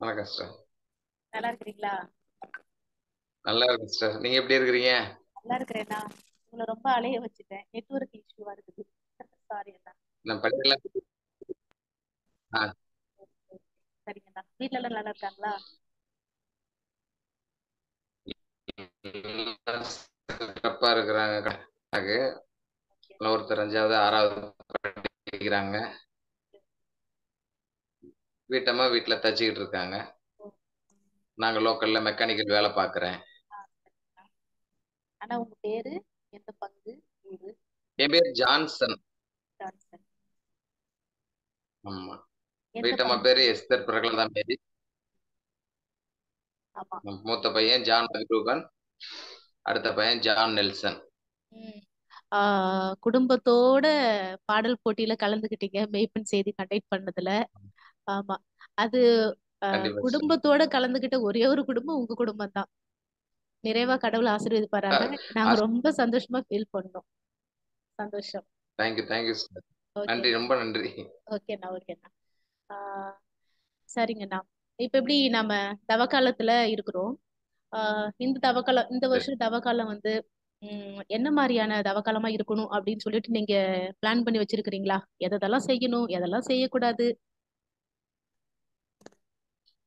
வணக்கம் சிஸ்டர். நல்லா இருக்கிறீங்களா? நல்லா இருக்கு சிஸ்டர். நீங்க எப்படி இருக்கிறீங்க? நல்லா இருக்கிறேண்ணா. உங்களை ரொம்ப அலைய வச்சுட்டேன். நெட்வொர்க் இஷ்யூவா இருக்குது. சாரி அண்ணா. நான் படிக்கலாம். சரிங்கண்ணா. வீட்ல எல்லாம் நல்லா இருக்காங்களா? சிறப்பா இருக்கிறாங்க. ஒருத்தர் 5வது 6வது படிக்கிறாங்க. வீட்டம்மா வீட்டுல தச்சுக்கிட்டு இருக்காங்க. நாங்க லோக்கல்ல மெக்கானிக்கல் வேலை பாக்குறேன். அண்ணா உங்க பேரு, எந்த பங்கு, ஊரு? என் பேர் ஜான்சன். ஜான்சன். ஆமா. எந்த வீட்டம்மா பங்கு? பேரு எஸ்தர் பிரகலதா மேரி. ஆமா. மூத்த பையன் ஜான் ரூபன், அடுத்த பையன் ஜான் நெல்சன். குடும்பத்தோட பாடல் போட்டியில கலந்துக்கிட்டீங்க, மெய்ப்பெண் செய்தி கண்டக்ட் பண்ணதுல. ஆமா. அது கண்டிப்பா சிஸ்டர். குடும்பத்தோட கலந்துக்கிட்ட ஒரே ஒரு குடும்பம் உங்க குடும்பம் தான். நிறைவா கடவுள் ஆசீர்வதிப்பாராக. நாங்க ரொம்ப சந்தோஷமா ஃபீல் பண்ணோம். சந்தோஷம். Thank you sister. நன்றி, ஓகேண்ணா. ரொம்ப நன்றி. ஓகேண்ணா. ஓகேண்ணா. ஆஹ் சரிங்கண்ணா. இப்ப எப்படி நம்ம தவக்காலத்துல இருக்கிறோம். இந்த சரி. வருஷம் தவக்காலம் வந்து என்ன மாதிரியான தவக்காலமா இருக்கணும் அப்படின்னு சொல்லிட்டு நீங்க பிளான் பண்ணி வச்சிருக்கிறீங்களா? எதெல்லாம் செய்யணும், எதெல்லாம் செய்யக்கூடாது?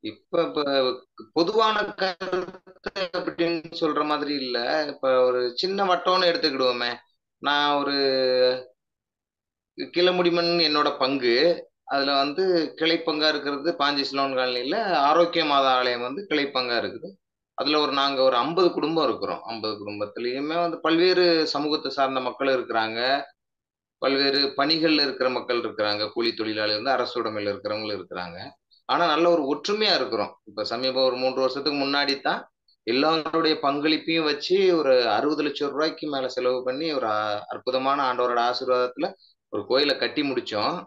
இப்ப பொதுவான கருத்து அப்படின்னு சொல்ற மாதிரி இல்ல. இப்ப ஒரு சின்ன வட்டம்னு எடுத்துக்கிடுவோமே. நான் ஒரு கிளமுடிமண் என்னோட பங்கு. அதுல வந்து கிளைப்பங்கா இருக்கிறது பாஞ்சி சிலோன் காலனில ஆரோக்கிய மாதா ஆலயம் வந்து கிளைப்பங்கா இருக்குது. அதுல நாங்க ஒரு 50 குடும்பம் இருக்கிறோம். 50 குடும்பத்திலயுமே வந்து பல்வேறு சமூகத்தை சார்ந்த மக்கள் இருக்கிறாங்க. பல்வேறு பணிகள்ல இருக்கிற மக்கள் இருக்கிறாங்க. கூலி தொழிலாளி வந்து அரசு உடைமையில இருக்கிறவங்களும் இருக்கிறாங்க. ஆனா நல்ல ஒரு ஒற்றுமையா இருக்கிறோம். இப்ப சமீபம் ஒரு 3 வருஷத்துக்கு முன்னாடி தான் எல்லாருடைய பங்களிப்பையும் வச்சு ஒரு 60 லட்சம் ரூபாய்க்கு மேல செலவு பண்ணி ஒரு அற்புதமான ஆண்டவரோட ஆசீர்வாதத்துல ஒரு கோயிலை கட்டி முடிச்சோம்.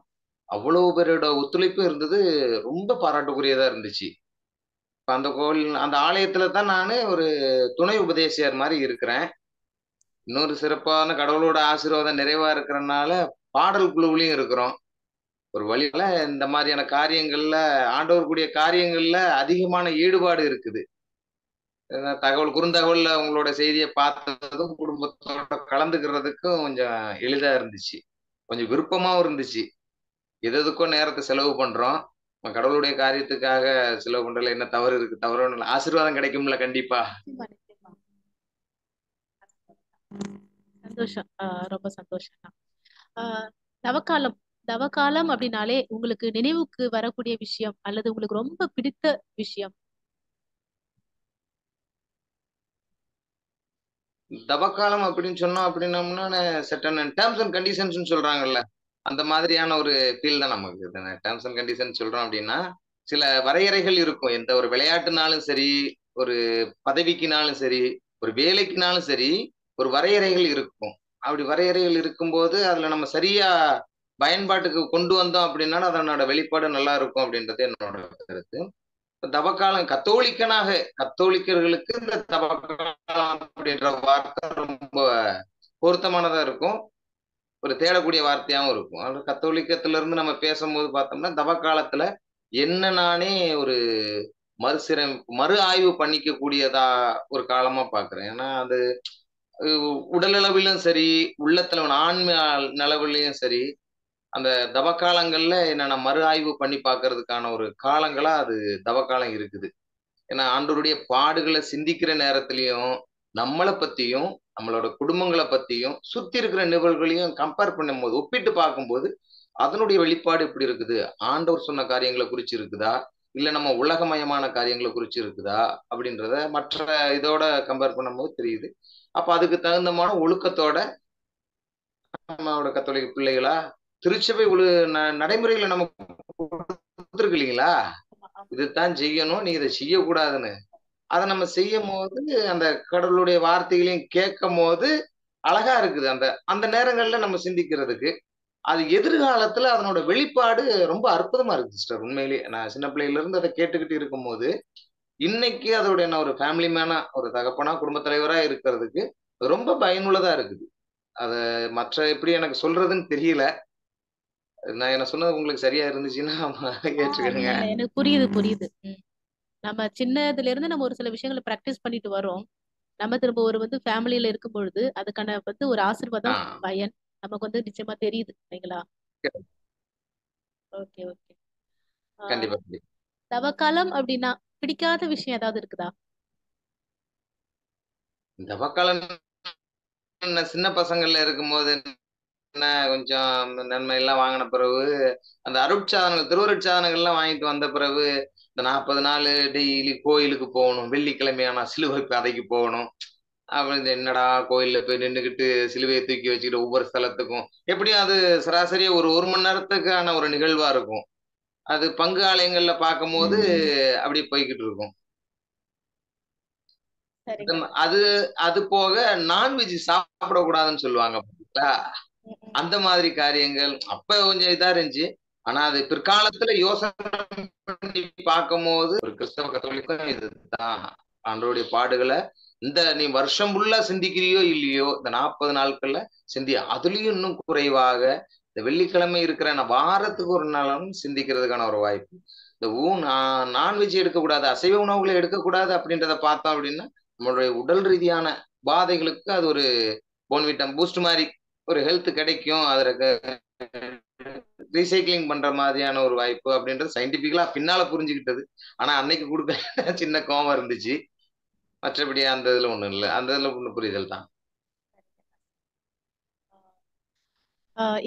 அவ்வளவு பேரோட ஒத்துழைப்பும் இருந்தது. ரொம்ப பாராட்டுக்குரியதா இருந்துச்சு. இப்ப அந்த கோவில் அந்த ஆலயத்துல தான் நானு ஒரு துணை உபதேசியார் மாதிரி இருக்கிறேன். இன்னொரு சிறப்பான கடவுளோட ஆசீர்வாதம் நிறைவா இருக்கிறனால பாடல் குழுவிலையும் இருக்கிறோம். ஒரு வழியில இந்த மாதிரியான காரியங்கள்ல ஆண்டவர் கூடிய காரியங்கள்ல அதிகமான ஈடுபாடு இருக்குது. குறுந்தகவல்ல உங்களோட செய்தியை பார்த்ததும் குடும்பத்தோட கலந்துக்கிறதுக்கும் கொஞ்சம் எளிதா இருந்துச்சு. கொஞ்சம் விருப்பமாவும் இருந்துச்சு. எதுக்கும் நேரத்தை செலவு பண்றோம். நம்ம கடவுளுடைய காரியத்துக்காக செலவு பண்றதுல என்ன தவறு இருக்கு? தவறு ஒண்ணும் இல்ல. ஆசீர்வாதம் கிடைக்கும்ல கண்டிப்பா. நிச்சயமா, நிச்சயமா. சந்தோஷம். ரொம்ப சந்தோஷம் தான். தவக்காலம் தவக்காலம் அப்படின்னாலே உங்களுக்கு நினைவுக்கு வரக்கூடிய விஷயம் அல்லது உங்களுக்கு ரொம்ப பிடித்த விஷயம்? தவக்காலம் அப்படின்னு சொன்னோம் அப்படின்னோம்னா செட்டன் டேர்ம்ஸ் அண்ட் கண்டிஷன்ஸ் சொல்றாங்கல்ல. அந்த மாதிரியான ஒரு ஃபீல் தான் நமக்கு. டேர்ம்ஸ் அண்ட் கண்டிஷன் சொல்றோம் அப்படின்னா சில வரையறைகள் இருக்கும். எந்த ஒரு விளையாட்டுனாலும் சரி, ஒரு பதவிக்குனாலும் சரி, ஒரு வேலைக்குனாலும் சரி, ஒரு வரையறைகள் இருக்கும். அப்படி வரையறைகள் இருக்கும்போது அதுல நம்ம சரியா பயன்பாட்டுக்கு கொண்டு வந்தோம் அப்படின்னா அதனோட வெளிப்பாடு நல்லா இருக்கும் அப்படின்றது என்னோட கருத்து. தவக்காலம் கத்தோலிக்கர்களுக்கு இந்த தவக்காலம் அப்படின்ற வார்த்தை ரொம்ப பொருத்தமானதா இருக்கும். ஒரு தேடக்கூடிய வார்த்தையாவும் இருக்கும். அது கத்தோலிக்கத்துல இருந்து நம்ம பேசும்போது பார்த்தோம்னா தவக்காலத்துல என்ன நானே ஒரு மறுசிறை மறு ஆய்வு பண்ணிக்க கூடியதா ஒரு காலமா பாக்குறேன். ஏன்னா அது உடல் அளவிலும் சரி, உள்ளத்துல ஆன்ம நலவிலையும் சரி, அந்த தவக்காலங்கள்ல என்ன மறு ஆய்வு பண்ணி பாக்குறதுக்கான ஒரு காலங்களா அது தவக்காலம் இருக்குது. ஏன்னா ஆண்டவருடைய பாடுகளை சிந்திக்கிற நேரத்திலையும் நம்மளை பத்தியும் நம்மளோட குடும்பங்களை பத்தியும் சுத்தி இருக்கிற நிகழ்வுகளையும் கம்பேர் பண்ணும்போது ஒப்பிட்டு பார்க்கும்போது அதனுடைய வெளிப்பாடு எப்படி இருக்குது? ஆண்டவர் சொன்ன காரியங்களை குறிச்சு இருக்குதா, இல்ல நம்ம உலகமயமான காரியங்களை குறிச்சு இருக்குதா அப்படின்றத மற்ற இதோட கம்பேர் பண்ணும்போது தெரியுது. அப்ப அதுக்கு தகுந்தமான ஒழுக்கத்தோட நம்மளோட கத்தோலிக்க பிள்ளைகளா திருச்சபை நடைமுறைகளை நமக்கு கொடுத்துருக்கு இல்லைங்களா? ஆமா, ஆமா. இதுதான் செய்யணும், நீ இதை செய்யக்கூடாதுன்னு. அதை நம்ம செய்யும் போது அந்த கடவுளுடைய வார்த்தைகளையும் கேட்கும் போது அழகா இருக்குது. அந்த அந்த நேரங்கள்ல நம்ம சிந்திக்கிறதுக்கு அது எதிர்காலத்துல அதனோட வெளிப்பாடு ரொம்ப அற்புதமா இருக்கு சிஸ்டர். உண்மையிலேயே நான் சின்ன பிள்ளையில இருந்து அதை கேட்டுக்கிட்டு இருக்கும் போது இன்னைக்கு அதோட என்ன ஒரு ஃபேமிலி மேனா ஒரு தகப்பனா குடும்ப தலைவரா இருக்கிறதுக்கு ரொம்ப பயனுள்ளதா இருக்குது. அத மற்ற எப்படி எனக்கு சொல்றதுன்னு தெரியல. நான் என்ன சொன்னது உங்களுக்கு சரியா இருந்துச்சுன்னா இல்ல ஏற்றுக்கிறேங்க. இல்ல எனக்கு புரியுது புரியுது. நம்ம சின்னதுல இருந்து நம்ம ஒரு சில விஷயங்களை பிராக்டிஸ் பண்ணிட்டு வரோம். நம்ம திரும்ப ஒரு ஃபேமிலியில இருக்கும் பொழுது அதுக்கான ஒரு ஆசீர்வாதம் ஆஹ் பயன் நமக்கு நிச்சயமா தெரியுது இல்லைங்களா? Okay, okay. கண்டிப்பா கண்டிப்பா. தவக்காலம் அப்படின்னா பிடிக்காத விஷயம் ஏதாவது இருக்குதா? இந்த பக்கம் சின்ன பசங்கள்ல இருக்கும்போது என்ன கொஞ்சம் நன்மை எல்லாம் வாங்கின பிறகு அந்த அருட்சாதனங்கள் திருவருட்சாதனங்கள்லாம் வாங்கிட்டு வந்த பிறகு இந்த 40 நாள் டெய்லி கோயிலுக்கு போகணும், வெள்ளிக்கிழமையான சிலுவை பாதைக்கு போகணும். அப்புறம் இந்த என்னடா கோயில்ல போய் நின்றுகிட்டு சிலுவையை தூக்கி வச்சுக்கிட்டு ஒவ்வொரு ஸ்தலத்துக்கும் எப்படியும் அது சராசரியா ஒரு 1 மணி நேரத்துக்கான ஒரு நிகழ்வா இருக்கும். அது பங்கு ஆலயங்கள்ல பார்க்கும்போது அப்படி போய்கிட்டு இருக்கும். சரிங்க. அது அது போக நான்வெஜ் சாப்பிடக்கூடாதுன்னு சொல்லுவாங்க பாத்தீங்களா? அந்த மாதிரி காரியங்கள் அப்ப கொஞ்சம் இதா இருந்துச்சு. ஆனா அது பிற்காலத்துல யோசனை பண்ணி பார்க்கும்போது ஒரு கிறிஸ்தவ கத்தோலிக்கும் இதுதான் ஆண்டவருடைய பாடுகளை நீ வருஷம் ஃபுல்லா சிந்திக்கிறியோ இல்லையோ இந்த 40 நாட்கள்ல சிந்தி. அதுலயும் இன்னும் குறைவாக இந்த வெள்ளிக்கிழமை இருக்கிற வாரத்துக்கு ஒரு நாளும் சிந்திக்கிறதுக்கான ஒரு வாய்ப்பு. இந்த நான்வெஜ் எடுக்கக்கூடாது, அசைவ உணவுகளை எடுக்கக்கூடாது அப்படின்றத பார்த்தோம் அப்படின்னா நம்மளுடைய உடல் ரீதியான பாதைகளுக்கு அது ஒரு போன்விட்டம் பூஸ்ட் மாதிரி ஒரு ஹெல்த் கிடைக்கும். அதுல ரீசைக்கிளிங் பண்ற மாதிரியான ஒரு வாய்ப்பு அப்படின்றது சயின்டிபிக்கலா பின்னால புரிஞ்சுக்கிட்டது. ஆனா அன்னைக்கு கொடுக்க சின்ன கோவம் இருந்துச்சு. மற்றபடி அந்த இதுல ஒண்ணும் இல்ல. அந்த இதுல ஒண்ணு புரிதல் தான்.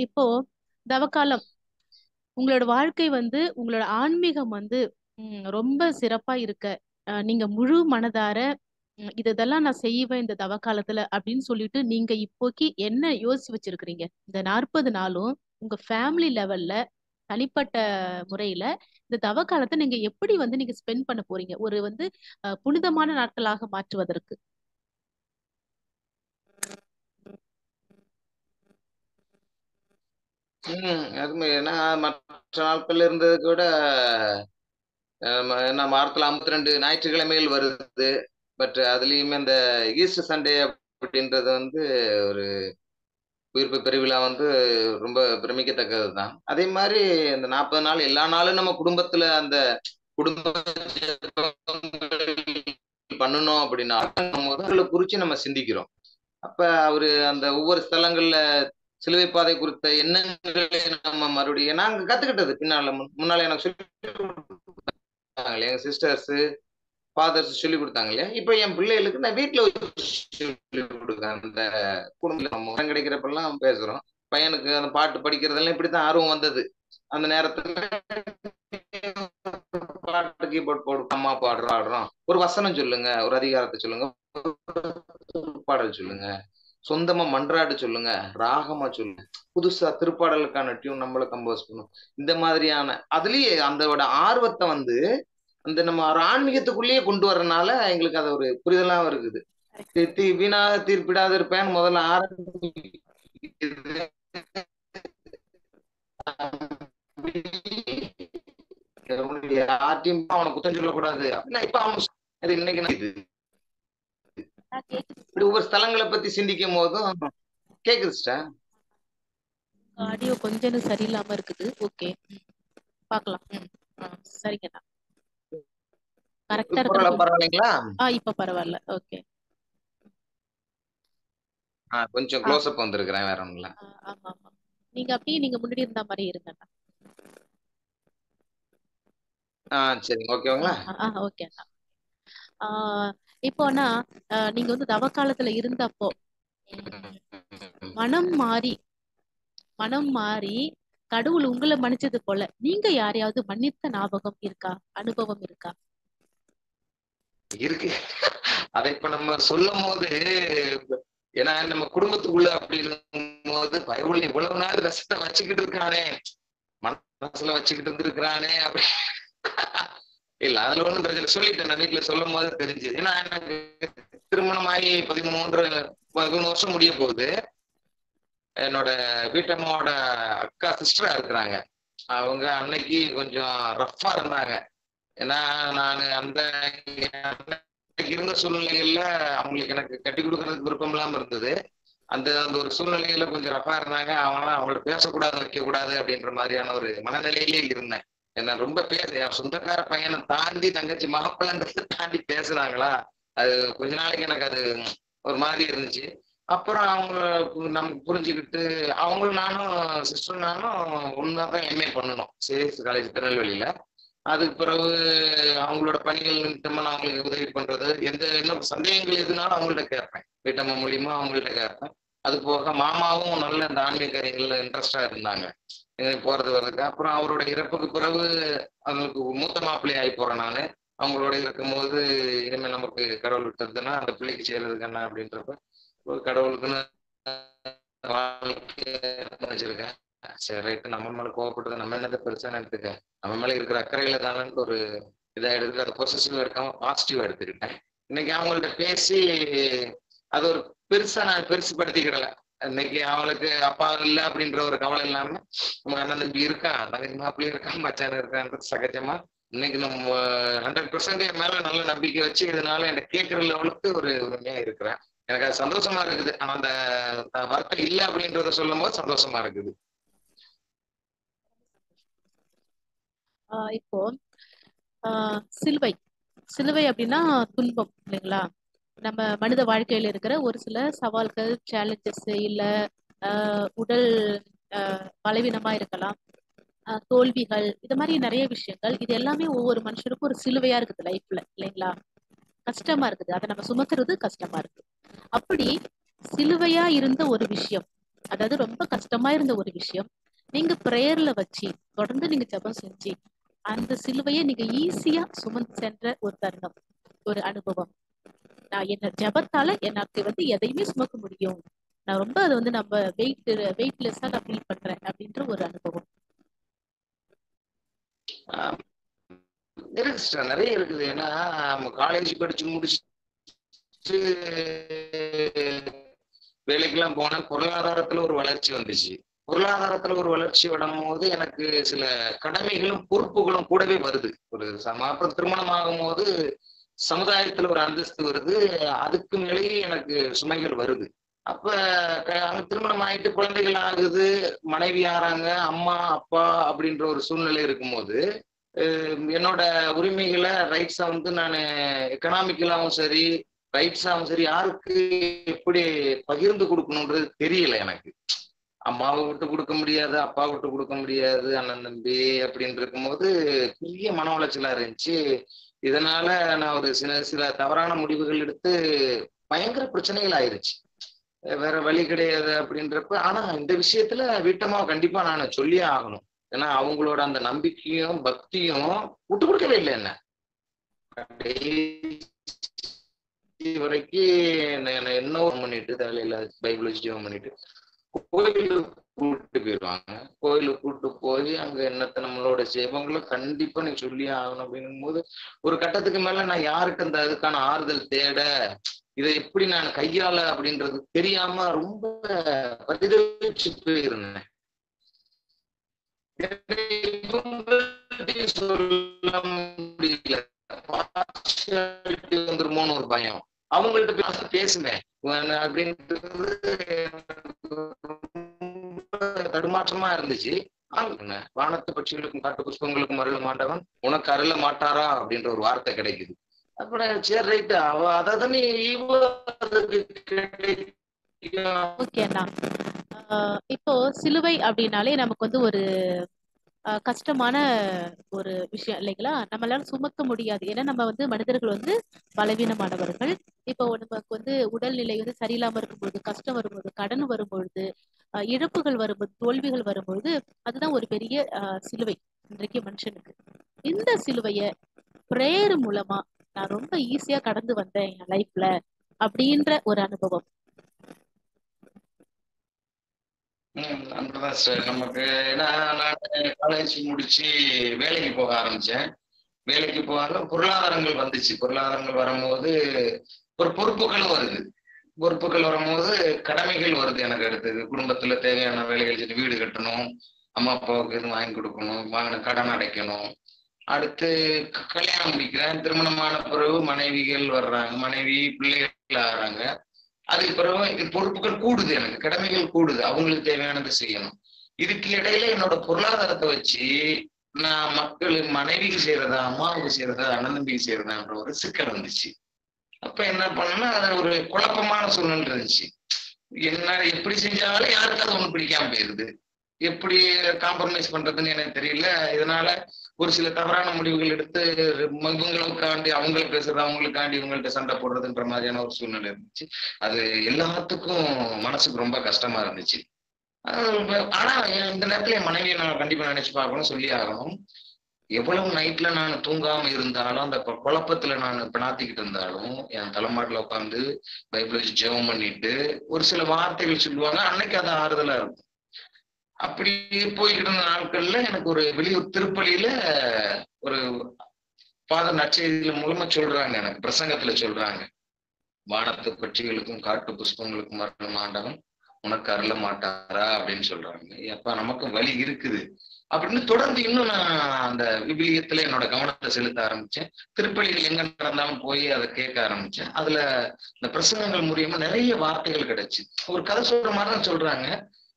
இப்போ தவக்காலம் உங்களோட வாழ்க்கை உங்களோட ஆன்மீகம் ரொம்ப சிறப்பா இருக்க நீங்க முழு மனதார இதெல்லாம் நான் செய்வேன் இந்த தவக்காலத்துல அப்படின்னு சொல்லிட்டு நீங்க இப்போக்கி என்ன யோசிச்சு வச்சிருக்கிறீங்க? இந்த 40 நாளும் உங்க ஃபேமிலி லெவல்ல தனிப்பட்ட முறையில இந்த தவக்காலத்தை நீங்க எப்படி நீங்க ஸ்பெண்ட் பண்ண போறீங்க ஒரு புனிதமான நாட்களாக மாற்றுவதற்கு? அது ஏன்னா மற்ற நாட்கள்ல இருந்ததை விட என்ன வாரத்துல 52 ஞாயிற்றுக்கிழமைகள் வருது. பட் அதுலயுமே அந்த ஈஸ்டர் சண்டே அப்படின்றது ஒரு உயிர்ப்பு பெருவிழா ரொம்ப பிரமிக்கத்தக்கது தான். அதே மாதிரி அந்த 40 நாள் எல்லா நாளும் நம்ம குடும்பத்துல அந்த குடும்ப பண்ணணும் அப்படின்னா முதல்ல குறிச்சு நம்ம சிந்திக்கிறோம். அப்ப அவரு அந்த ஒவ்வொரு ஸ்தலங்கள்ல சிலுவை பாதை குறித்த எண்ணங்களை நம்ம மறுபடியும் நாங்க கத்துக்கிட்டது பின்னால முன்னால எனக்கு சொல்லி கொடுத்தாங்க எங்க சிஸ்டர்ஸ் ஃபாதர்ஸ் சொல்லி கொடுத்தாங்க இல்லையா? இப்ப என் பிள்ளைகளுக்கு நான் வீட்டுல சொல்லி கொடுக்குறேன். அந்த குடும்பம் இடம் கிடைக்கிறப்பெல்லாம் பேசுறோம். பையனுக்கு அந்த பாட்டு படிக்கிறதெல்லாம் இப்படித்தான் ஆர்வம் வந்தது. அந்த நேரத்துல பாட்டு கீபோர்ட் போடு, அம்மா ஆடுறோம், ஒரு வசனம் சொல்லுங்க, ஒரு அதிகாரத்தை சொல்லுங்க, பாடல் சொல்லுங்க, சொந்தமா மன்றாடு சொல்லுங்க, ராகமா சொல்லுங்க, புதுசா திருப்பாடலுக்கான டியூன் நம்மள கம்போஸ் பண்ணும். இந்த மாதிரியான அதுலயே அந்த ஆர்வத்தை அந்த நம்ம ஒரு ஆன்மீகத்துக்குள்ளேயே கொண்டு வர்றதுனால எங்களுக்கு அது ஒரு புரிதலாவும் இருக்குது. வீணா தீர்ப்பிடாத இருப்பேன் முதல்ல யார்ட்டையும் அவனை குத்தம் சொல்லக்கூடாது அப்படின்னா இப்ப அவன் இன்னைக்கு இப்படி ஒவ்வொரு ஸ்தலங்களை பத்தி சிந்திக்கும் போதும் கேக்குது சிஸ்டர். ஆடியோ கொஞ்சம் சரியில்லாம இருக்குது. ஓகே, பார்க்கலாம். சரிங்கண்ணா, கரெக்டா இருக்கு. பரவாயில்லைங்களா? இப்ப பரவாயில்ல. ஓகே. கொஞ்சம் க்ளோஸ் அப் வந்திருக்கிறேன், வேற ஒண்ணுல. ஆமா ஆமா, நீங்க அப்படியே நீங்க முன்னாடி இருந்த மாதிரி இருங்கண்ணா. சரி, ஓகேங்களா? ஓகே அண்ணா. இப்போனா நீங்க தவக்காலத்துல இருந்தப்போ மனம் மாறி கடவுள் உங்களை மன்னிச்சது போல நீங்க யாரையாவது மன்னித்த ஞாபகம் இருக்கா? அனுபவம் இருக்கா? இருக்கு. அதை இப்ப நம்ம சொல்லும் போது ஏன்னா நம்ம குடும்பத்துக்குள்ள அப்படி இருக்கும் போது பைபிள் இவ்வளவு நாள் ரசத்தை வச்சுக்கிட்டு இருக்கானே, மனசுல வச்சுக்கிட்டு இருந்திருக்கிறானே அப்படி இல்ல. அதுல ஒண்ணும் பிரச்சனை. சொல்லிட்டேன், நான் வீட்டுல சொல்லும் போது தெரிஞ்சது. ஏன்னா எனக்கு திருமணம் ஆகி 13 வருஷம் முடிய போகுது. என்னோட வீட்டம்மாவோட அக்கா சிஸ்டரா இருக்கிறாங்க. அவங்க அன்னைக்கு கொஞ்சம் ரஃபா இருந்தாங்க. ஏன்னா நான் அந்த இருந்த சூழ்நிலைகள்ல அவங்களுக்கு எனக்கு கட்டி கொடுக்கறதுக்கு விருப்பம் இல்லாம இருந்தது. அந்த அந்த ஒரு சூழ்நிலையில கொஞ்சம் ரஃபா இருந்தாங்க. அவங்கள பேசக்கூடாது, வைக்க கூடாது அப்படின்ற மாதிரியான ஒரு மனநிலையிலே இருந்தேன். என்ன ரொம்ப என் சொந்தக்கார பையனை தாண்டி தங்கச்சி மாப்பிள்ளன்றதை தாண்டி பேசுனாங்களா, அது கொஞ்ச நாளைக்கு எனக்கு அது ஒரு மாதிரி இருந்துச்சு. அப்புறம் அவங்க நமக்கு புரிஞ்சுக்கிட்டு அவங்களும் நானும் சிஸ்டர் நானும் ஒன்னாதான் எம்ஏ பண்ணணும் சிஎஸ் காலேஜ் திருநெல்வேலியில. அதுக்கு பிறகு அவங்களோட பணிகள் நிமித்தமா நான் அவங்களுக்கு உதவி பண்றது, என்ன சந்தேகங்கள் எதுனாலும் அவங்கள்ட்ட கேட்பேன், வீட்டம்மா மூலியமா அவங்கள்ட்ட கேட்பேன். அது போக மாமாவும் நல்ல இந்த ஆன்மீக காரியங்கள்ல இன்ட்ரெஸ்டா இருந்தாங்க போறது வர்றதுக்கு. அப்புறம் அவரோட இறப்புக்கு பிறகு அவங்களுக்கு மூத்த மாப்பிள்ளை ஆகி போறேன் நானு. அவங்களோட இருக்கும்போது இனிமேல் நமக்கு கடவுள் விட்டதுன்னா அந்த பிள்ளைக்கு செய்யறதுக்கு என்ன அப்படின்றப்ப கடவுளுக்குன்னு வாழ்க்கை வச்சிருக்கேன். சரி ரைட்டு, நம்ம மேல கோவப்பட்டது நம்ம என்னதை பெருசா நினைத்துக்க, நம்ம மேல இருக்கிற அக்கறையில தானு ஒரு இதா எடுத்து அதை பொசிட்டிவ் எடுக்காம பாசிட்டிவா எடுத்துக்கிட்டேன். இன்னைக்கு அவங்கள்ட்ட பேசி அது ஒரு பெருசா நான் பெருசுபடுத்திக்கிடல. இன்னைக்கு அவளுக்கு அப்பா இல்லை அப்படின்ற ஒரு கவலை இல்லாம நம்ம அண்ணன் தம்பி இருக்கான், தங்கச்சி மாப்பிள்ளை இருக்கான், மச்சான் இருக்கான்றது சகஜமா இன்னைக்கு நம்ம 100% என் மேல நல்ல நம்பிக்கை வச்சு இதனால என்ன கேட்கிற லெவலுக்கு ஒரு உண்மையா இருக்கிறேன். எனக்கு அது சந்தோஷமா இருக்குது. ஆனா அந்த வார்த்தை இல்லை அப்படின்றத சொல்லும் போது சந்தோஷமா இருக்குது. இப்போ சிலுவை சிலுவை அப்படின்னா துன்பம் இல்லைங்களா? நம்ம மனித வாழ்க்கையில இருக்கிற ஒரு சில சவால்கள், சேலஞ்சஸ், இல்ல உடல் பலவீனமா இருக்கலாம், தோல்விகள், இது மாதிரி நிறைய விஷயங்கள். இது எல்லாமே ஒவ்வொரு மனுஷனுக்கும் ஒரு சிலுவையா இருக்குது லைஃப்ல இல்லைங்களா? கஷ்டமா இருக்குது, அதை நம்ம சுமக்கிறது கஷ்டமா இருக்கு. அப்படி சிலுவையா இருந்த ஒரு விஷயம், அதாவது ரொம்ப கஷ்டமா இருந்த ஒரு விஷயம், நீங்க பிரேயர்ல வச்சு தொடர்ந்து நீங்க ஜெபம் செஞ்சு அந்த சிலுவையை நீங்க ஈஸியா சுமந்து சென்ற ஒரு தருணம், ஒரு அனுபவம். நான் என்ன ஜெபத்தால எனக்கு எதையுமே சுமக்க முடியும், நான் ரொம்ப அதை நம்ம வெயிட்லெஸ்ஸா நான் ஃபீல் பண்றேன் அப்படின்ற ஒரு அனுபவம். இருக்கு சார், நிறைய இருக்குது. ஏன்னா நம்ம காலேஜ் படிச்சு முடிச்சு வேலைக்கெல்லாம் போன பொருளாதாரத்துல ஒரு வளர்ச்சி வந்துச்சு. பொருளாதாரத்துல ஒரு வளர்ச்சி விடும் போது எனக்கு சில கடமைகளும் பொறுப்புகளும் கூடவே வருது. ஒரு அப்புறம் திருமணம் ஆகும் போது சமுதாயத்துல ஒரு அந்தஸ்து வருது, அதுக்கு மேலேயே எனக்கு சுமைகள் வருது. அப்ப அங்க திருமணம் ஆயிட்டு குழந்தைகள் ஆகுது, மனைவி ஆறாங்க, அம்மா அப்பா அப்படின்ற ஒரு சூழ்நிலை இருக்கும்போது என்னோட உரிமைகளை ரைட்ஸை நான் எக்கனாமிக்கலாவும் சரி ரைட்ஸாவும் சரி யாருக்கு எப்படி பகிர்ந்து கொடுக்கணுன்றது தெரியல எனக்கு. அம்மாவை விட்டு கொடுக்க முடியாது, அப்பா விட்டு கொடுக்க முடியாது, அண்ணன் தம்பி அப்படின்னு இருக்கும்போது பெரிய மன உளைச்சலா இருந்துச்சு. இதனால நான் ஒரு சில தவறான முடிவுகள் எடுத்து பயங்கர பிரச்சனைகள் ஆயிருச்சு. வேற வழி கிடையாது அப்படின்றப்ப ஆனா இந்த விஷயத்துல வீட்டம்மா கண்டிப்பா நான் சொல்லியே ஆகணும். ஏன்னா அவங்களோட அந்த நம்பிக்கையும் பக்தியும் விட்டு கொடுக்கவே இல்லை. என்ன வரைக்கும் என்ன பண்ணிட்டு தலையில பைபிள் வச்சு ஜெபம் பண்ணிட்டு கோயிலுக்கு கூப்பிட்டு போயிடுவாங்க. கோயிலுக்கு கூப்பிட்டு போய் அங்க என்னத்த நம்மளோட ஜெபங்களை கண்டிப்பா நீ சொல்லி ஆகணும் அப்படின்னும் போது ஒரு கட்டத்துக்கு மேல நான் யாருக்கு அந்த அதுக்கான ஆறுதல் தேட, இதை எப்படி நான் கையாள அப்படின்றது தெரியாம ரொம்ப பரிதவிச்சு போயிருந்தேன். சொல்ல முடியல, வந்துருமோன்னு ஒரு பயம். அவங்கள்ட்ட பேசுவேன் அப்படின்றது தடுமாற்றமா இருந்துச்சு. வானத்து பட்சிகளுக்கும் காட்டு புஷ்பங்களுக்கும் அருள மாட்டவன் உனக்கு அருள மாட்டாரா அப்படின்ற ஒரு வார்த்தை கிடைக்குது. அப்புறம் சரி ரைட்டு, அவ அதான் இப்போ சிலுவை அப்படின்னாலே நமக்கு ஒரு கஷ்டமான ஒரு விஷயம் இல்லைங்களா? நம்மளால சுமக்க முடியாது. ஏன்னா நம்ம மனிதர்கள் பலவீனமானவர்கள். இப்போ நமக்கு உடல்நிலை சரியில்லாம இருக்கும்பொழுது, கஷ்டம் வரும்பொழுது, கடன் வரும்பொழுது, இழப்புகள் வரும்போது, தோல்விகள் வரும்பொழுது, அதுதான் ஒரு பெரிய சிலுவை இன்றைக்கு மனுஷனுக்கு. இந்த சிலுவைய பிரேயர் மூலமா நான் ரொம்ப ஈஸியா கடந்து வந்தேன் என் லைஃப்ல அப்படின்ற ஒரு அனுபவம். அப்படிதான் சார் நமக்கு. ஏன்னா நான் காலேஜ் முடிச்சு வேலைக்கு போக ஆரம்பிச்சேன். வேலைக்கு போகாத பொருளாதாரங்கள் வந்துச்சு. பொருளாதாரங்கள் வரும்போது ஒரு பொறுப்புகளும் வருது. பொறுப்புகள் வரும்போது கடமைகள் வருது. எனக்கு அடுத்தது குடும்பத்துல தேவையான வேலைகள் செஞ்சு வீடு கட்டணும், அம்மா அப்பாவுக்கு எதுவும் வாங்கி கொடுக்கணும், வாங்கின கடன் அடைக்கணும். அடுத்து கல்யாணம் முடிக்கிறேன். திருமணமான பிறகு மனைவிகள் வர்றாங்க, மனைவி பிள்ளைகள் ஆகிறாங்க. அதுக்கு பிறகு பொறுப்புகள் கூடுது, எனக்கு கடமைகள் கூடுது, அவங்களுக்கு தேவையானது செய்யணும். இதுக்கு இடையில என்னோட பொருளாதாரத்தை வச்சு நான் மக்கள் மனைவிக்கு செய்யறதா, அம்மாவுக்கு செய்யறதா, அண்ணன் தம்பிக்கு செய்யறதான்ற ஒரு சிக்கல் வந்துச்சு. அப்ப என்ன பண்ணேன்னா, அது ஒரு குழப்பமான சூழ்நிலை இருந்துச்சு. என்ன எப்படி செஞ்சாலும் யாருக்காவது ஒண்ணு பிடிக்காம போயிருது. எப்படி காம்ப்ரமைஸ் பண்றதுன்னு எனக்கு தெரியல. இதனால ஒரு சில தவறான முடிவுகள் எடுத்து இவங்களுக்காண்டி அவங்களை பேசுறது, அவங்களுக்காண்டி இவங்கள்ட்ட சண்டை போடுறதுன்ற மாதிரியான ஒரு சூழ்நிலை இருந்துச்சு. அது எல்லாத்துக்கும் மனசுக்கு ரொம்ப கஷ்டமா இருந்துச்சு. ஆனா இந்த நேரத்துல என் மனைவியை நான் கண்டிப்பா நினைச்சு பார்க்கணும், சொல்லி ஆகணும். எவ்வளவு நைட்ல நான் தூங்காம இருந்தாலும், அந்த குழப்பத்துல நான் பிணாத்திக்கிட்டு இருந்தாலும், என் தலைமாட்டில் உட்காந்து பைபிள் வச்சு ஜெபம் பண்ணிட்டு ஒரு சில வார்த்தைகள் சொல்லுவாங்க. அன்னைக்கு அது ஆறுதலா இருக்கும். அப்படி போய்கிட்டு இருந்த நாட்கள்ல எனக்கு ஒரு வெளியூர் திருப்பலியில ஒரு பாதர் நற்செய்தியில மூலமா சொல்றாங்க, எனக்கு பிரசங்கத்துல சொல்றாங்க, வானத்து பட்சிகளுக்கும் காட்டு புஷ்பங்களுக்கும் அருளும் ஆண்டவன் உனக்கு அருள மாட்டாரா அப்படின்னு சொல்றாங்க. அப்ப நமக்கும் வலி இருக்குது அப்படின்னு தொடர்ந்து இன்னும் நான் அந்த விவிலியத்துல என்னோட கவனத்தை செலுத்த ஆரம்பிச்சேன். திருப்பலிகள் எங்க நடந்தாலும் போய் அதை கேட்க ஆரம்பிச்சேன். அதுல இந்த பிரசங்கங்கள் மூலியமா நிறைய வார்த்தைகள் கிடைச்சு. ஒரு கதை சொல்ற மாதிரி தான் சொல்றாங்க.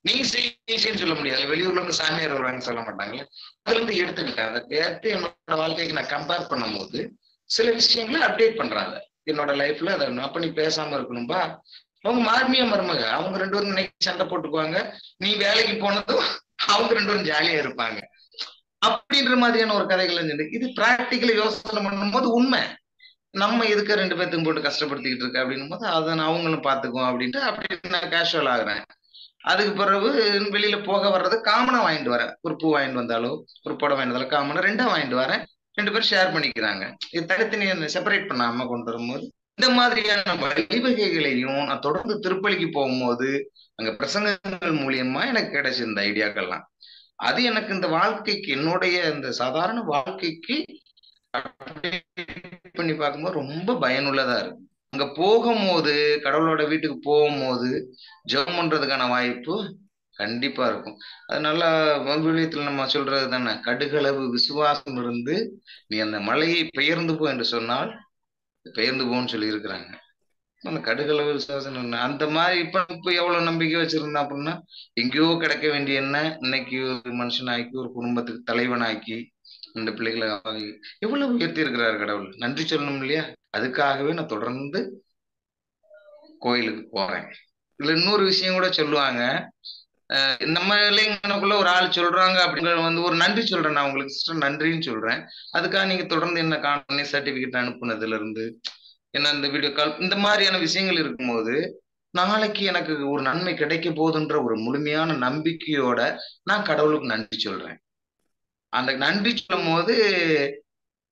நீ செய்யன்னு சொல்ல முடியாது, வெளியூர்ல இருந்து சாமியார் வருவாங்கன்னு சொல்ல மாட்டாங்களே. அதுல இருந்து எடுத்துக்கிட்டேன். அதை எடுத்து என்னோட வாழ்க்கைக்கு நான் கம்பேர் பண்ணும்போது சில விஷயங்களை அப்டேட் பண்றாங்க என்னோட லைஃப்ல. அதை அப்ப நீ பேசாம இருக்கணும்பா. அவங்க மார்மியா மருமக, அவங்க 2 பேரும் இன்னைக்கு சண்டை போட்டுக்குவாங்க. நீ வேலைக்கு போனதும் அவங்க 2 பேரும் ஜாலியா இருப்பாங்க அப்படின்ற மாதிரியான ஒரு கதைகள் இருந்தது. இது பிராக்டிக்கலா யோசனை பண்ணும்போது உண்மை. நம்ம எதுக்கு 2 பேர்த்துக்கும் போட்டு கஷ்டப்படுத்திக்கிட்டு இருக்க அப்படின்னும் போது அதை அவங்களும் பாத்துக்குவோம் அப்படின்ட்டு அப்படி நான் கேஷுவல் ஆகுறேன். அதுக்கு பிறகு வெளியில போக வர்றது காமனா வாங்கிட்டு வரேன். ஒரு பூ வாங்கிட்டு வந்தாலோ ஒரு புடவை வாங்கிட்டு வந்தாலும் காமனா 2 வாங்கிட்டு வரேன். 2 பேரும் ஷேர் பண்ணிக்கிறாங்க. இது தனித்தனி செப்பரேட் பண்ணாம கொண்டு வரும்போது இந்த மாதிரியான வழிவகைகளையும் நான் தொடர்ந்து திருப்பலிக்கு போகும்போது அங்க பிரசங்கங்கள் மூலியமா எனக்கு கிடைச்ச இந்த ஐடியாக்கள்லாம் அது எனக்கு இந்த வாழ்க்கைக்கு, என்னுடைய இந்த சாதாரண வாழ்க்கைக்கு பண்ணி பார்க்கும்போது ரொம்ப பயனுள்ளதா இருக்கு. அங்க போகும்போது, கடவுளோட வீட்டுக்கு போகும்போது ஜெபம் பண்றதுக்கான வாய்ப்பு கண்டிப்பா இருக்கும். அது நல்லா விவிலியத்துல நம்ம சொல்றது தானே, கடுகளவு விசுவாசம் இருந்து நீ அந்த மலையை பெயர்ந்து போ என்று சொன்னால் பெயர்ந்து போன்னு சொல்லி இருக்கிறாங்க. அந்த கடுகளவு விசுவாசம் அந்த மாதிரி இப்ப எவ்வளவு நம்பிக்கை வச்சிருந்தா அப்படின்னா, எங்கேயோ கிடைக்க வேண்டிய என்ன இன்னைக்கு ஒரு மனுஷனாக்கி ஒரு குடும்பத்துக்கு தலைவனாக்கி 2 பிள்ளைகளை எவ்வளவு உயர்த்தி இருக்கிறார் கடவுள். நன்றி சொல்லணும் இல்லையா? அதுக்காகவே நான் தொடர்ந்து கோயிலுக்கு போறேன். இதுல இன்னொரு விஷயம் கூட சொல்லுவாங்க, நம்ம இல்லைங்கனக்குள்ள ஒரு ஆள் சொல்றாங்க அப்படிங்கிற ஒரு நன்றி சொல்றேன், நான் உங்களுக்கு சிஸ்டர் நன்றின்னு சொல்றேன். அதுக்காக நீங்க தொடர்ந்து என்ன காணொலி சர்டிபிகேட் அனுப்புனதுல இருந்து என்ன இந்த வீடியோ கால் இந்த மாதிரியான விஷயங்கள் இருக்கும்போது நாளைக்கு எனக்கு ஒரு நன்மை கிடைக்க போகுதுன்ற ஒரு முழுமையான நம்பிக்கையோட நான் கடவுளுக்கு நன்றி சொல்றேன். அந்த நன்றி சொல்லும் போது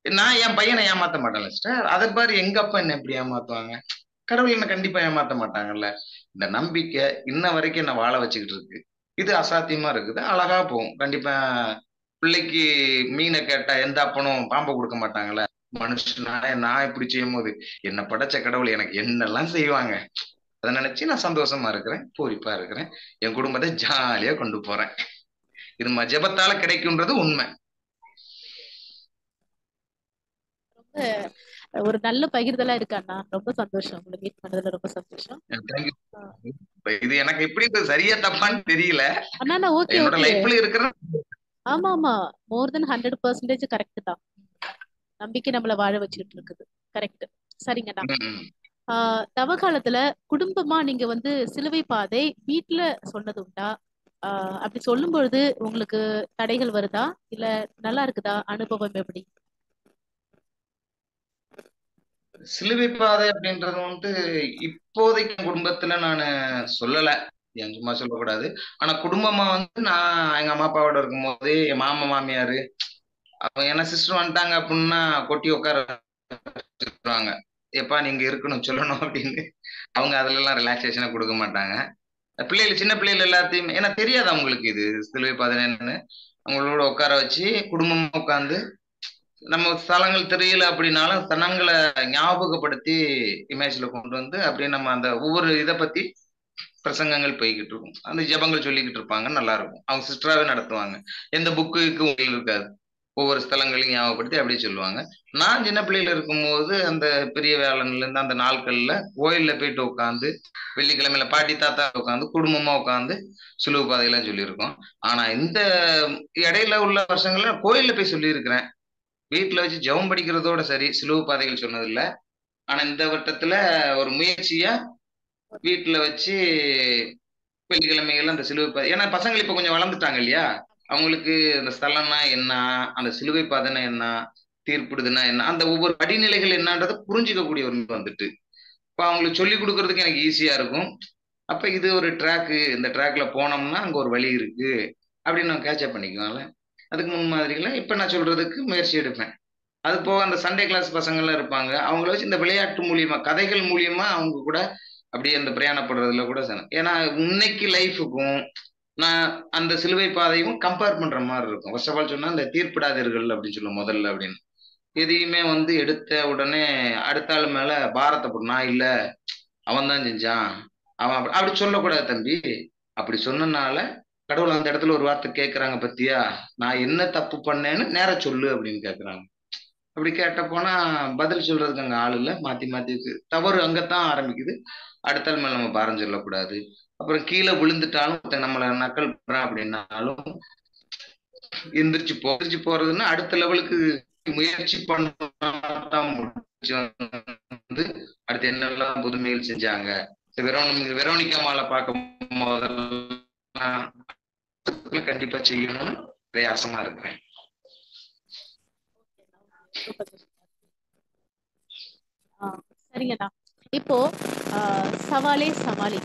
நான் என் பையனை ஏமாத்த மாட்டேன்ல சிஸ்டர். அதை பாரு எங்க அப்பா என்ன எப்படி ஏமாத்துவாங்க, கடவுள் என்ன கண்டிப்பா ஏமாத்த மாட்டாங்கல்ல. இந்த நம்பிக்கை இன்ன வரைக்கும் என்ன வாழ வச்சுக்கிட்டு இருக்கு. இது அசாத்தியமா இருக்குது, அழகா போகும். கண்டிப்பா பிள்ளைக்கு மீனை கேட்டா எந்த அப்பனும் பாம்பை கொடுக்க மாட்டாங்கல்ல. மனுஷனா நான் இப்படி செய்யும் போது என்ன படைச்ச கடவுள் எனக்கு என்னெல்லாம் செய்வாங்க அதை நினைச்சு நான் சந்தோஷமா இருக்கிறேன், பூரிப்பா இருக்கிறேன். என் குடும்பத்தை ஜாலியா கொண்டு போறேன். இது ஜெபத்தால கிடைக்கும்ன்றது உண்மை. ஒரு நல்ல பகிர்தலா இருக்காண்ணா. ரொம்ப சந்தோஷம், உங்களை மீட் பண்ணதுல ரொம்ப சந்தோஷம். இது எனக்கு எப்படி சரியா தப்பான்னு தெரியல. அண்ணா ஓகே என்னோட லைஃப்ல இருக்கிற ஆமா ஆமா மோர் தென் 100% கரெக்ட் தான். நம்பிக்கை நம்மள வாழ வச்சுட்டு இருக்குது. கரெக்ட். சரிங்கண்ணா. தவ காலத்துல குடும்பமா நீங்க சிலுவை பாதை வீட்டுல சொன்னது உண்டா? அப்படி சொல்லும் பொழுது உங்களுக்கு தடைகள் வருதா, இல்ல நல்லா இருக்குதா? அனுபவம் எப்படி? சிலுவை பாதை அப்படின்றது இப்போதைக்கு குடும்பத்துல நான் சொல்லல, என் சும்மா சொல்லக்கூடாது. ஆனா குடும்பமா நான் எங்க அம்மா அப்பாவோட இருக்கும் போது என் மாமா மாமியாரு அவங்க என்ன சிஸ்டர் வந்துட்டாங்க அப்படின்னா கொட்டி உட்கார வச்சிருவாங்க. எப்பா நீங்க இருக்கணும் சொல்லணும் அப்படின்னு. அவங்க அதுல எல்லாம் ரிலாக்ஸேஷனை கொடுக்க மாட்டாங்க. பிள்ளைகள் சின்ன பிள்ளைகள் எல்லாத்தையும் ஏன்னா தெரியாது அவங்களுக்கு இது சிலுவை பாதை என்னன்னு. அவங்களோட உட்கார வச்சு குடும்பமா உட்காந்து நம்ம ஸ்தலங்கள் தெரியல அப்படின்னாலும் தனங்களை ஞாபகப்படுத்தி இமேஜ்ல கொண்டு அப்படியே நம்ம அந்த ஒவ்வொரு இதை பத்தி பிரசங்கங்கள் போய்கிட்டு இருக்கும். அந்த ஜபங்கள் சொல்லிக்கிட்டு இருப்பாங்க, நல்லா இருக்கும். அவங்க சிஸ்டராகவே நடத்துவாங்க. எந்த புக்குக்கு உங்களுக்கு இருக்காது. ஒவ்வொரு ஸ்தலங்களையும் ஞாபகப்படுத்தி அப்படியே சொல்லுவாங்க. நான் சின்ன பிள்ளையில இருக்கும்போது அந்த பெரிய வேலன்ல இருந்து அந்த நாட்கள்ல கோயில்ல போயிட்டு உட்காந்து வெள்ளிக்கிழமையில பாட்டி தாத்தா உட்காந்து குடும்பமா உட்காந்து சிலுவை பாதையெல்லாம் சொல்லியிருக்கோம். ஆனா இந்த இடையில உள்ள வருஷங்கள்ல கோயில்ல போய் சொல்லியிருக்கிறேன். வீட்டுல வச்சு ஜெபம் படிக்கிறதோட சரி, சிலுவை பாதைகள் சொன்னது இல்ல. ஆனா இந்த வட்டத்துல ஒரு முயற்சியா வீட்டுல வச்சு வெள்ளிக்கிழமைகள் அந்த சிலுவை பாதை, ஏன்னா பசங்க இப்ப கொஞ்சம் வளர்ந்துட்டாங்க இல்லையா, அவங்களுக்கு அந்த ஸ்தலம்னா என்ன, அந்த சிலுவை பாதைனா என்ன, தீர்ப்பிடுதுன்னா என்ன, அந்த ஒவ்வொரு படிநிலைகள் என்னன்றதை புரிஞ்சுக்கக்கூடிய ஒரு வந்துட்டு இப்ப அவங்களுக்கு சொல்லி கொடுக்கறதுக்கு எனக்கு ஈஸியா இருக்கும். அப்ப இது ஒரு ட்ராக்கு, இந்த ட்ராக்ல போனோம்னா அங்க ஒரு வழி இருக்கு அப்படின்னு நான் கேட்சப் பண்ணிக்குவேன்ல. அதுக்கு முன்மாதிரிகளை இப்ப நான் சொல்றதுக்கு முயற்சி எடுப்பேன். அது போக அந்த சண்டே கிளாஸ் பசங்கள்லாம் இருப்பாங்க, அவங்கள வச்சு இந்த விளையாட்டு மூலியமா கதைகள் மூலியமா அவங்க கூட அப்படியே அந்த பிரயாணப்படுறதுல கூட ஏன்னா இன்னைக்கு லைஃபுக்கும் நான் அந்த சிலுவை பாதையும் கம்பேர் பண்ற மாதிரி இருக்கும். ஃபர்ஸ்ட் ஆஃப் ஆல் சொன்னா இந்த தீர்ப்பிடாதீர்கள் அப்படின்னு சொல்லுவோம் முதல்ல அப்படின்னு. எதையுமே வந்து எடுத்த உடனே அடுத்த ஆள் மேல பாரத்தை போட்டு, நான் இல்ல அவன் தான் செஞ்சான், அவன் அப்படி சொல்லக்கூடாது தம்பி. அப்படி சொன்னனால கடவுள் அந்த இடத்துல ஒரு வார்த்தை கேட்கறாங்க பத்தியா, நான் என்ன தப்பு பண்ணேன்னு நேர சொல்லு அப்படின்னு கேட்கறாங்க. அப்படி கேட்ட போனா பதில் சொல்றதுக்கு அங்க ஆள் இல்ல, மாத்தி மாத்தி தவறு அங்கத்தான் ஆரம்பிக்குது. அடுத்த ஆள் மேல நம்ம பாரம் சொல்லக்கூடாது. அப்புறம் கீழே விழுந்துட்டாலும் நம்மள நக்கல் பண்றான் அப்படின்னாலும் எந்திரிச்சு போறதுன்னா அடுத்த லெவலுக்கு முயற்சி பண்ண வந்து அடுத்து என்னெல்லாம் புதுமைகள் செஞ்சாங்க. வெரோனிகா மாலை பார்க்கும் போதெல்லாம் கண்டிப்பா செய்யணும்னு பிரயாசமா இருக்கிறேன். சரிங்கண்ணா. இப்போ சவாலே சவாலே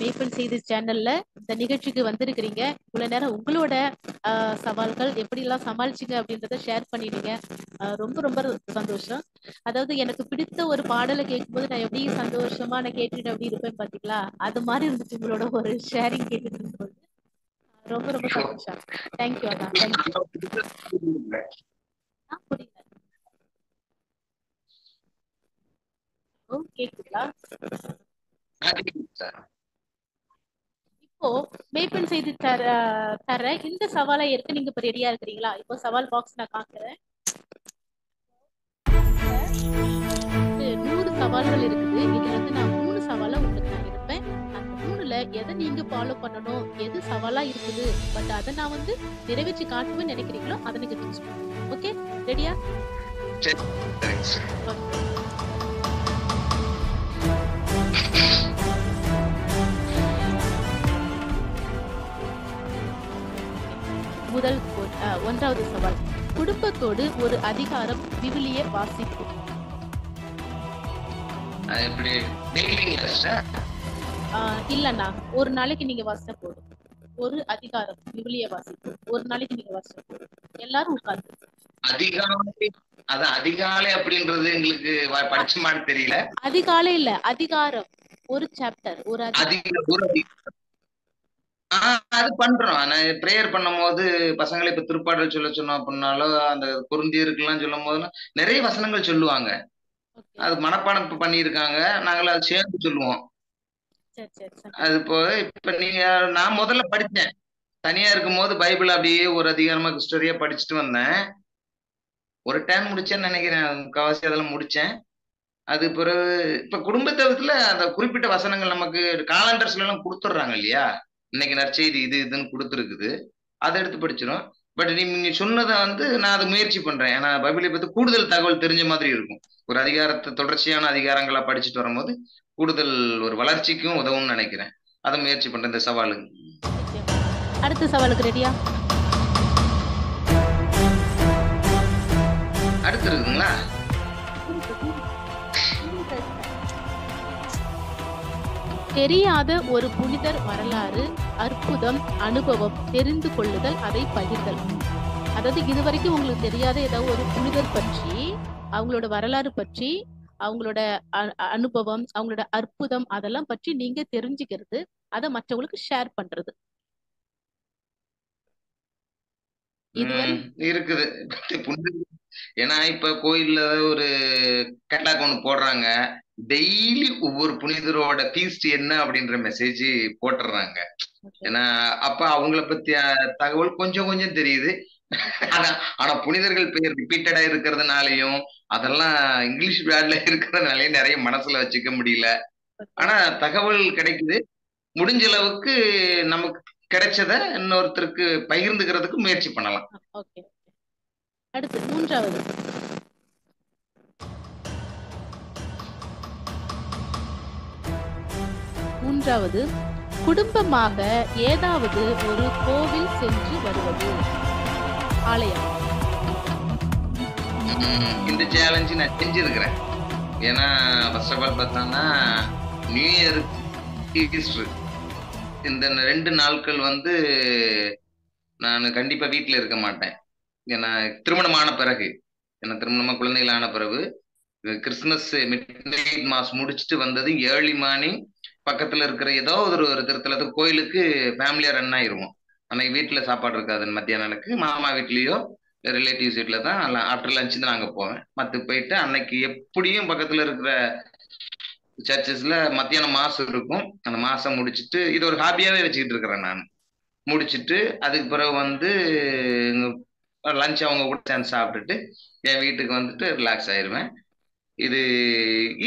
மேய்ப்பன் செய்தி சேனல்ல இந்த நிகழ்ச்சிக்கு வந்திருக்கிறீங்க. இவ்வளவு நேரம் உங்களோட சவால்கள் எப்படி எல்லாம் சமாளிச்சிங்க அப்படின்றத ஷேர் பண்ணிட்டீங்க. ரொம்ப ரொம்ப சந்தோஷம். அதாவது எனக்கு பிடித்த ஒரு பாடலை கேட்கும்போது நான் எப்படி சந்தோஷமா நான் கேட்டுட்டு அப்படி இருப்பேன் பாத்தீங்களா, அது மாதிரி இருந்துச்சு உங்களோட ஒரு ஷேரிங் கேட்டுட்டு இருக்கும்போது. ரொம்ப ரொம்ப சந்தோஷம். தேங்க்யூ அண்ணா. தேங்க்யூ. புரியல. கேக்குதா? இப்போ மேய்ப்பன் செய்தி தர இந்த சவாலை ஏற்க நீங்க இப்ப ரெடியா இருக்கிறீங்களா? இப்போ சவால் பாக்ஸ் நான் காக்குறேன். 100 சவால்கள் இருக்குது. இதுல இருந்து நான் 3 சவாலை உங்களுக்கு நான் இருப்பேன். அந்த 3ல எதை நீங்க ஃபாலோ பண்ணணும், எது சவாலா இருக்குது பட் அதை நான் வந்து நிறைவேற்றி காட்டுவேன்னு நினைக்கிறீங்களோ அதை நீங்க சூஸ் பண்ணுங்க. ஓகே, ரெடியா? முதல் 1வது சவால், குடும்பத்தோடு ஒரு அதிகாரம் விவிலிய வாசிப்பு. இல்லண்ணா, ஒரு நாளைக்கு நீங்க வாசிச்சா போதும். ஒரு அதிகாரம் விவிலிய வாசிப்பு ஒரு நாளைக்கு நீங்க வாசிச்சா போதும். எல்லாரும் உட்கார்ந்து அதிகாலை அப்படின்றது எங்களுக்கு படிச்சுமான்னு தெரியல. அதிகாலை இல்ல, அதிகாரம் ஒரு சாப்டர், ஒரு அது பண்றோம். நான் பிரேயர் பண்ணும் போது பசங்களை இப்ப திருப்பாடல் சொல்ல சொன்னோம் அப்படின்னாலும் அந்த குருந்தியருக்கெல்லாம் சொல்லும் போது நிறைய வசனங்கள் சொல்லுவாங்க. அது மனப்பாடம் பண்ணியிருக்காங்க, நாங்களும் அதை சேர்ந்து சொல்லுவோம். அது போக இப்ப நீங்க நான் முதல்ல படிச்சேன் தனியா இருக்கும் போது பைபிள் அப்படியே ஒரு அதிகாரமா ஹிஸ்டரியா படிச்சுட்டு வந்தேன். ஒரு டைம் முடிச்சேன்னு நினைக்கிறேன், முக்கால்வாசி அதெல்லாம் முடிச்சேன். அது பிறகு இப்ப குடும்பத்துல அந்த குறிப்பிட்ட வசனங்கள் நமக்கு காலண்டர்ஸ்ல எல்லாம் கொடுத்துட்றாங்க இல்லையா, இன்னைக்கு நற்செய்தி இது இதுன்னு கொடுத்துருக்குது, அதை எடுத்து படிச்சிடும். பட் நீங்க சொன்னதை வந்து நான் அதை முயற்சி பண்றேன். ஏன்னா பைபிளை பத்தி கூடுதல் தகவல் தெரிஞ்ச மாதிரி இருக்கும். ஒரு அதிகாரத்தை தொடர்ச்சியான அதிகாரங்களா படிச்சுட்டு வரும்போது கூடுதல் ஒரு வளர்ச்சிக்கும் உதவும்னு நினைக்கிறேன். அதை முயற்சி பண்றேன் இந்த சவாலுக்கு. அடுத்த சவாலுக்கு ரெடியா? அடுத்து இருக்குங்களா? தெரியாத ஒரு புனிதர் வரலாறு, அற்புதம், அனுபவம் தெரிந்து கொள்ளுதல், அதை பகிர்தல். அதாவது இதுவரைக்கும் உங்களுக்கு தெரியாத ஏதாவது ஒரு புனிதர் பற்றி, அவங்களோட வரலாறு பற்றி, அவங்களோட அனுபவம், அவங்களோட அற்புதம் அதெல்லாம் பற்றி நீங்க தெரிஞ்சுக்கிறது, அதை மற்றவங்களுக்கு ஷேர் பண்றது. இருக்குது. ஏன்னா இப்ப கோயில்ல ஒரு கேட்டாக் ஒண்ணு போடுறாங்க, டெய்லி ஒவ்வொரு புனிதரோட ஃபீஸ்ட் என்ன அப்படின்ற மெசேஜ் போட்டுறாங்க. ஏன்னா அப்ப அவங்கள பத்திய தகவல் கொஞ்சம் கொஞ்சம் தெரியுது. அதான். ஆனா புனிதர்கள் பெயர் ரிப்பீட்டடா இருக்கிறதுனாலயும் அதெல்லாம் இங்கிலீஷ் வேர்ட்ல இருக்கிறதுனாலயும் நிறைய மனசுல வச்சுக்க முடியல. ஆனா தகவல் கிடைக்குது. முடிஞ்ச அளவுக்கு நமக்கு கிடைச்சத இன்னொருத்தருக்கு பகிர்ந்துக்கிறதுக்கு முயற்சி பண்ணலாம். ஓகே. அடுத்து மூன்றாவது. குடும்பமாக ஏதாவது ஒரு கோவில் சென்று வருவது. ஆலயம். இந்த சேலஞ்சு நான் செஞ்சிருக்கிறேன். ஏன்னா ஃபர்ஸ்ட் ஆஃப் ஆல் பார்த்தோம்னா நியூ இயர், ஈஸ்டர் இந்த 2 நாட்கள் வந்து நான் கண்டிப்பா வீட்டில் இருக்க மாட்டேன். ஏன்னா திருமணமான பிறகு, ஏன்னா திருமணமா குழந்தைகள் ஆன பிறகு கிறிஸ்துமஸ் மிட் நைட் மாஸ் முடிச்சுட்டு வந்தது ஏர்லி மார்னிங் பக்கத்துல இருக்கிற ஏதோ ஒரு திருத்தலத்து கோயிலுக்கு ஃபேமிலியா ரன் ஆயிருவோம். அன்னைக்கு வீட்டுல சாப்பாடு இருக்காது. மத்தியானத்துக்கு மாமா வீட்லயோ ரிலேட்டிவ்ஸ் வீட்டுல தான் ஆஃப்டர் லஞ்ச் தான் நாங்க போவேன். மத்து போயிட்டு அன்னைக்கு எப்படியும் பக்கத்துல இருக்கிற சர்ச்சஸ்ல மத்தியானம் மாசம் இருக்கும். அந்த மாசம் முடிச்சுட்டு இது ஒரு ஹாபியாவே வச்சுக்கிட்டு இருக்கிறேன் நான். முடிச்சுட்டு அதுக்கு பிறகு வந்து லஞ்ச் அவங்க கூட சேர்ந்து சாப்பிட்டுட்டு என் வீட்டுக்கு வந்துட்டு ரிலாக்ஸ் ஆயிருவேன். இது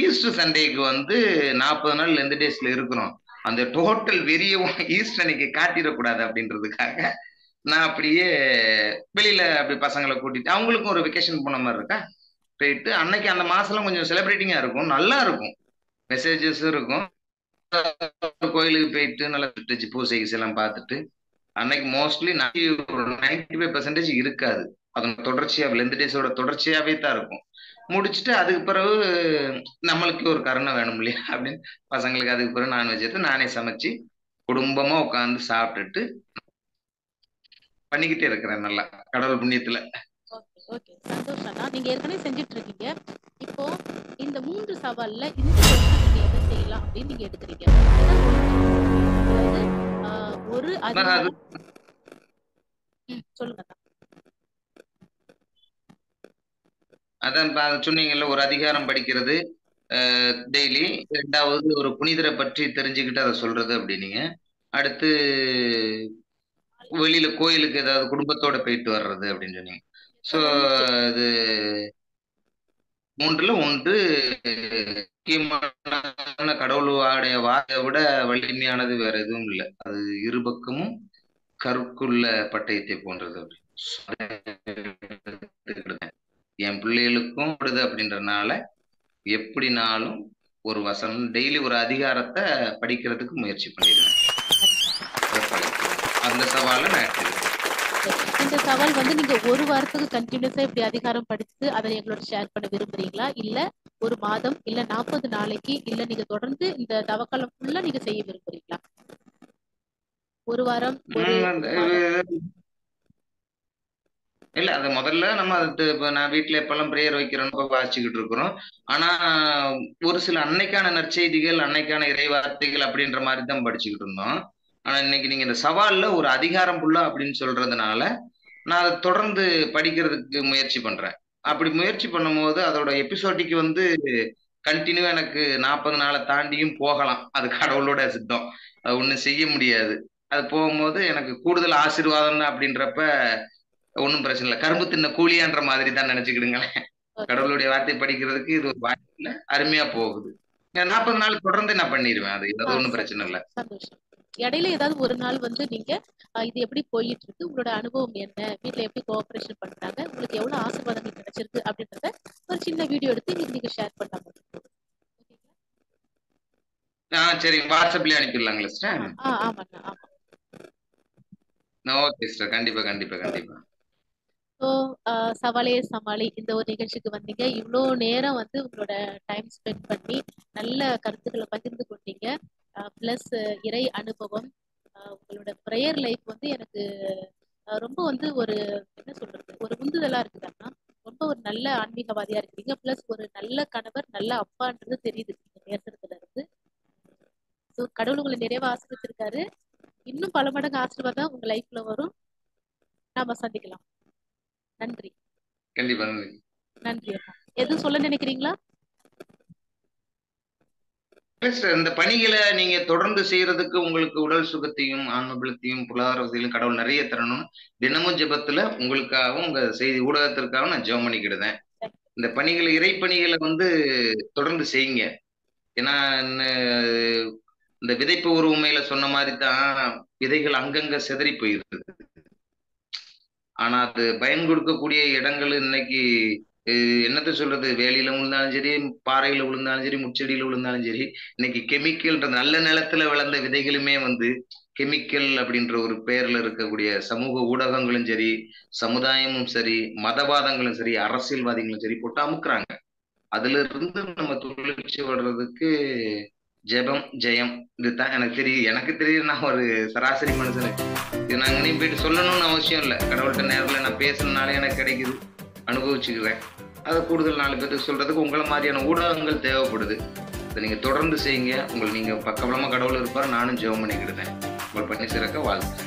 ஈஸ்டர் சண்டேக்கு வந்து 40 நாள் எந்த டேஸ்ல இருக்கிறோம். அந்த டோட்டல் வெறியவும் ஈஸ்டர் அன்னைக்கு காட்டிடக்கூடாது அப்படின்றதுக்காக நான் அப்படியே வெளியில அப்படி பசங்களை கூட்டிட்டு அவங்களுக்கும் ஒரு வெக்கேஷன் போன மாதிரி இருக்கா போயிட்டு அன்னைக்கு அந்த மாசம்லாம் கொஞ்சம் செலிப்ரேட்டிங்கா இருக்கும், நல்லா இருக்கும், மெசேஜஸ் இருக்கும். கோயிலுக்கு போயிட்டு நல்லா சுட்டுச்சு பூசைஸ் எல்லாம் பார்த்துட்டு அன்னைக்கு மோஸ்ட்லி 95% இருக்காது. அதன் தொடர்ச்சியா லெந்த் டேஸோட தொடர்ச்சியாவே தான் இருக்கும். முடிச்சுட்டு அதுக்கு பிறகு நம்மளுக்கு ஒரு கருணை வேணும் இல்லையா அப்படின்னு பசங்களுக்கு அதுக்கு பிறகு நான்வெஜ் எடுத்து நானே சமைச்சு குடும்பமா உட்காந்து சாப்பிட்டுட்டு பண்ணிக்கிட்டே இருக்கிறேன் நல்லா கடவுள் புண்ணியத்துல. ஓகே, சந்தோஷம். நீங்க ஏற்கனவே செஞ்சுட்டு இருக்கீங்க. இப்போ இந்த 3 சவால்ல இந்த வருஷம் நீங்க எதை செய்யலாம் அப்படின்னு நீங்க எடுக்கிறீங்க? அதாவது ஒரு அதிகாரம். சொல்லுங்க. அதான் சொன்னீங்கல்ல, ஒரு அதிகாரம் படிக்கிறது டெய்லி. 2வது ஒரு புனிதரை பற்றி தெரிஞ்சுக்கிட்டு அதை சொல்றது அப்படின்னீங்க. அடுத்து வெளியில கோயிலுக்கு ஏதாவது குடும்பத்தோட போயிட்டு வர்றது அப்படின்னு சொன்னீங்க. ஸோ இது 3ல 1 முக்கியமான கடவுளுடைய வாயை விட வலிமையானது வேற எதுவும் இல்லை. அது இருபக்கமும் கருக்குள்ள பட்டயத்தை போன்றது அப்படின்னு என் பிள்ளைகளுக்கும் விடுது அப்படின்றனால எப்படினாலும் ஒரு வசனம் டெய்லி ஒரு அதிகாரத்தை படிக்கிறதுக்கு முயற்சி பண்ணிடுவேன். அந்த சவாலை நான் எடுத்துக்கிறேன். இந்த சவால் வந்து நீங்க ஒரு வாரத்துக்கு கண்டினியூஸா இப்படி அதிகாரம் படிச்சு அதை எங்களோட ஷேர் பண்ண விரும்புறீங்களா, இல்ல ஒரு மாதம், இல்ல 40 நாளைக்கு, இல்ல நீங்க தொடர்ந்து இந்த தவக்காலம் ஃபுல்லா நீங்க செய்ய விரும்புறீங்களா? ஒரு வாரம், இல்ல அது முதல்ல நம்ம இப்ப நான் வீட்டுல எப்பெல்லாம் பிரேயர் வைக்கிறோம் வாசிச்சுக்கிட்டு இருக்கிறோம். ஆனா ஒரு சில அன்னைக்கான நற்செய்திகள், அன்னைக்கான இறை வார்த்தைகள் அப்படின்ற மாதிரி தான் படிச்சுக்கிட்டு இருந்தோம். ஆனா இன்னைக்கு நீங்க இந்த சவால்ல ஒரு அதிகாரம் புல்லா அப்படின்னு சொல்றதுனால நான் அதை தொடர்ந்து படிக்கிறதுக்கு முயற்சி பண்றேன். அப்படி முயற்சி பண்ணும்போது அதோட எபிசோடிக்கு வந்து கண்டினியூ எனக்கு 40 நாளை தாண்டியும் போகலாம். அது கடவுளோட சித்தம், அது ஒண்ணும் செய்ய முடியாது. அது போகும்போது எனக்கு கூடுதல் ஆசீர்வாதம் தான் அப்படின்றப்ப ஒன்றும் பிரச்சனை இல்லை. கரும்பு தின்ன கூலியான்ற மாதிரி தான் நினைச்சுக்கிடுங்களேன். கடவுளுடைய வார்த்தை படிக்கிறதுக்கு இது ஒரு வாய்ப்பு இல்லை, அருமையா போகுது. 40 நாள் தொடர்ந்து நான் பண்ணிடுவேன். அது ஏதாவது ஒன்றும் பிரச்சனை இல்லை. இடையில ஏதாவது ஒரு நாள் வந்து நீங்க இது எப்படி போயிட்டு இருக்கு, உங்களோட அனுபவம் என்ன, வீட்டுல எப்படி கோஆபரேஷன் பண்றாங்க, உங்களுக்கு எவ்வளவு ஆசீர்வாதங்கள் கிடைச்சிருக்கு அப்படின்றத ஒரு சின்ன வீடியோ எடுத்து நீங்க ஷேர் பண்ணலாம். சரி, வாட்ஸ்அப்லயே அனுப்பிடலாங்களா சிஸ்டர்? ஆமாண்ணா, ஆமா. ஓகே சிஸ்டர், கண்டிப்பா கண்டிப்பா கண்டிப்பா. ஸோ சவாலே சமாளி இந்த ஒரு நிகழ்ச்சிக்கு வந்தீங்க. இவ்வளோ நேரம் வந்து உங்களோட டைம் ஸ்பெண்ட் பண்ணி நல்ல கருத்துக்களை பகிர்ந்து கொண்டீங்க. ப்ளஸ் இறை அனுபவம், உங்களோட ப்ரேயர் லைஃப் வந்து எனக்கு ரொம்ப வந்து ஒரு என்ன சொல்றது, ஒரு உந்துதலா இருக்குதுன்னா, ரொம்ப ஒரு நல்ல ஆன்மீகவாதியா இருக்கீங்க. ப்ளஸ் ஒரு நல்ல கணவர், நல்ல அப்பான்றது தெரியுது நீங்க பேசுறதுல இருந்து. ஸோ கடவுள் உங்களை நிறைவா ஆசீர்வதிச்சிருக்காரு. இன்னும் பல மடங்கு ஆசீர்வாதம் உங்க லைஃப்ல வரும். நாம சந்திக்கலாம். நன்றி. கண்டிப்பா நன்றி. எதுவும் சொல்ல நினைக்கிறீங்களா? இந்த பணிகளை நீங்க தொடர்ந்து செய்யறதுக்கு உங்களுக்கு உடல் சுகத்தையும் ஆன்ம பலத்தையும் பொருளாதார வசதியிலும் கடவுள் நிறைய தரணும். தினமும் ஜெபத்துல உங்களுக்காகவும் உங்க செய்தி ஊடகத்திற்காகவும் நான் ஜெபம் பண்ணிக்கிடுதேன். இந்த பணிகளை இறைப்பணிகளை தொடர்ந்து செய்யுங்க. ஏன்னா இந்த விதைப்பு உருவமையில சொன்ன மாதிரி தான் விதைகள் அங்கங்க சிதறி போயிருது. ஆனா அது பயன் கொடுக்கக்கூடிய இடங்கள் இன்னைக்கு என்னத்த சொல்றது, வேலியில விழுந்தாலும் சரி, பாறையில விழுந்தாலும் சரி, முச்செடியில விழுந்தாலும் சரி, இன்னைக்கு கெமிக்கல்ன்ற நல்ல நிலத்துல வளர்ந்த விதைகளுமே கெமிக்கல் அப்படின்ற ஒரு பெயர்ல இருக்கக்கூடிய சமூக ஊடகங்களும் சரி, சமுதாயமும் சரி, மதவாதங்களும் சரி, அரசியல்வாதிகளும் சரி போட்டு அமுக்குறாங்க. அதுல இருந்து நம்ம துளிர்ச்சி வர்றதுக்கு ஜெபம் ஜெயம் இதுதான் எனக்கு தெரியும். நான் ஒரு சராசரி மனுஷனுக்கு இது நான் எங்கேயும் போயிட்டு சொல்லணும்னு அவசியம் இல்லை. கடவுள்கிட்ட நேரில் நான் பேசணுனாலே எனக்கு கிடைக்குது, அனுபவிச்சுக்கிறேன். அதை கூடுதல் 4 பேருக்கு சொல்றதுக்கு உங்களை மாதிரியான ஊடகங்கள் தேவைப்படுது. இதை நீங்க தொடர்ந்து செய்யுங்க. நீங்க பக்கபலமா கடவுள் இருப்பார். நானும் ஜெபம் பண்ணிக்கிடுதேன். உங்கள் பண்ணி சிறக்க வாழ்த்து.